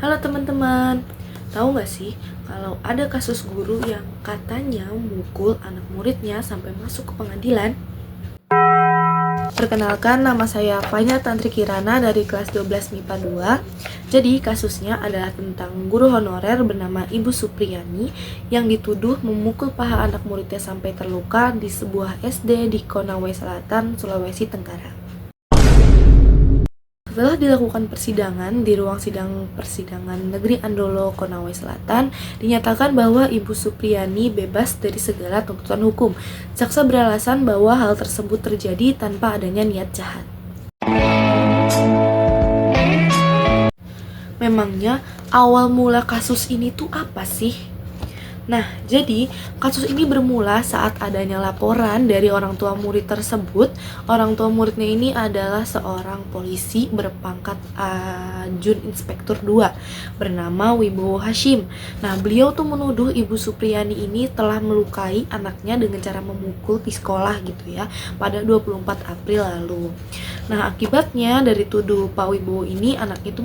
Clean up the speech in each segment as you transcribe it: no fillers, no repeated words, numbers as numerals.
Halo teman-teman, tahu nggak sih kalau ada kasus guru yang katanya mukul anak muridnya sampai masuk ke pengadilan? Perkenalkan, nama saya Fanya Tantri Kirana dari kelas 12 MIPA 2. Jadi kasusnya adalah tentang guru honorer bernama Ibu Supriyani yang dituduh memukul paha anak muridnya sampai terluka di sebuah SD di Konawe Selatan, Sulawesi Tenggara. Setelah dilakukan persidangan di ruang sidang persidangan negeri Andolo, Konawe Selatan, dinyatakan bahwa Ibu Supriyani bebas dari segala tuntutan hukum. Jaksa beralasan bahwa hal tersebut terjadi tanpa adanya niat jahat. Memangnya awal mula kasus ini tuh apa sih? Nah, jadi kasus ini bermula saat adanya laporan dari orang tua murid tersebut. Orang tua muridnya ini adalah seorang polisi berpangkat Ajun Inspektur 2 bernama Wibowo Hashim. Nah, beliau tuh menuduh Ibu Supriyani ini telah melukai anaknya dengan cara memukul di sekolah gitu ya pada 24 April lalu. Nah, akibatnya dari tuduh Pak Wibowo ini anak itu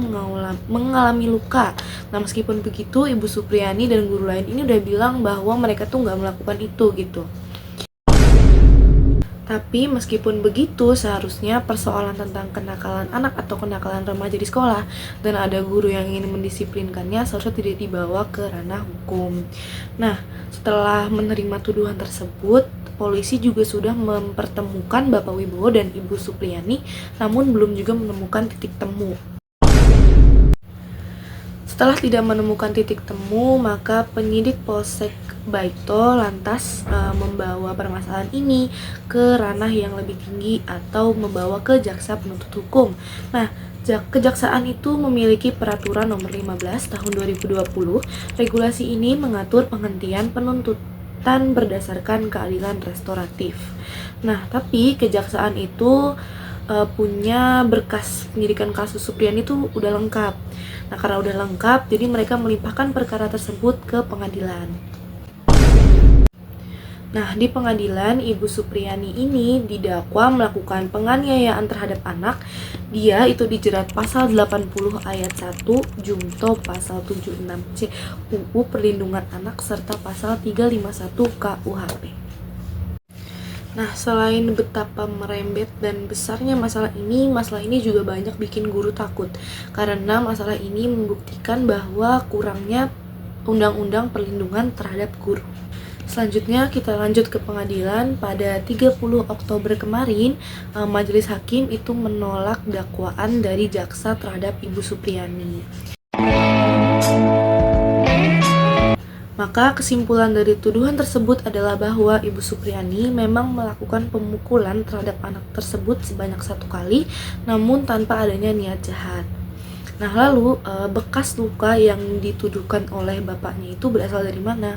mengalami luka. Nah, meskipun begitu Ibu Supriyani dan guru lain ini udah bilang bahwa mereka tuh nggak melakukan itu gitu. Tapi meskipun begitu, seharusnya persoalan tentang kenakalan anak atau kenakalan remaja di sekolah dan ada guru yang ingin mendisiplinkannya seharusnya tidak dibawa ke ranah hukum. Nah, setelah menerima tuduhan tersebut, polisi juga sudah mempertemukan Bapak Wibowo dan Ibu Supriyani, namun belum juga menemukan titik temu. Setelah tidak menemukan titik temu, maka penyidik Polsek Baito lantas membawa permasalahan ini ke ranah yang lebih tinggi atau membawa ke jaksa penuntut hukum. Nah, kejaksaan itu memiliki peraturan nomor 15 tahun 2020. Regulasi ini mengatur penghentian penuntutan berdasarkan keadilan restoratif. Nah, tapi kejaksaan itu punya berkas penyidikan kasus Supriyani itu udah lengkap. Nah, karena udah lengkap, jadi mereka melimpahkan perkara tersebut ke pengadilan. Nah, di pengadilan, Ibu Supriyani ini didakwa melakukan penganiayaan terhadap anak. Dia itu dijerat pasal 80 ayat 1, Jungto pasal 76C UU Perlindungan Anak serta pasal 351 KUHP. Nah, selain betapa merembet dan besarnya masalah ini juga banyak bikin guru takut. Karena masalah ini membuktikan bahwa kurangnya undang-undang perlindungan terhadap guru. Selanjutnya kita lanjut ke pengadilan. Pada 30 Oktober kemarin, majelis hakim itu menolak dakwaan dari jaksa terhadap Ibu Supriyani. Maka kesimpulan dari tuduhan tersebut adalah bahwa Ibu Supriyani memang melakukan pemukulan terhadap anak tersebut sebanyak 1 kali, namun tanpa adanya niat jahat. Nah, lalu bekas luka yang dituduhkan oleh bapaknya itu berasal dari mana?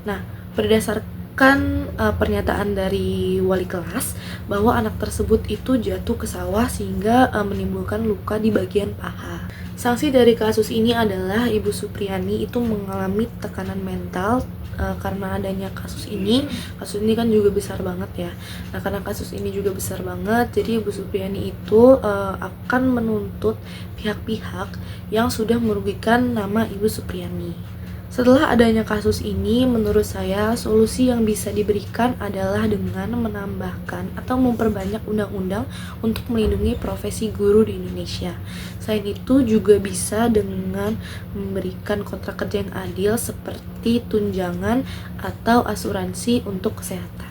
Nah, berdasarkan pernyataan dari wali kelas bahwa anak tersebut itu jatuh ke sawah sehingga menimbulkan luka di bagian paha. Sanksi dari kasus ini adalah Ibu Supriyani itu mengalami tekanan mental karena adanya kasus ini. Kasus ini kan juga besar banget ya. Nah, karena kasus ini juga besar banget, jadi Ibu Supriyani itu akan menuntut pihak-pihak yang sudah merugikan nama Ibu Supriyani. Setelah adanya kasus ini, menurut saya solusi yang bisa diberikan adalah dengan menambahkan atau memperbanyak undang-undang untuk melindungi profesi guru di Indonesia. Selain itu juga bisa dengan memberikan kontrak kerja yang adil seperti tunjangan atau asuransi untuk kesehatan.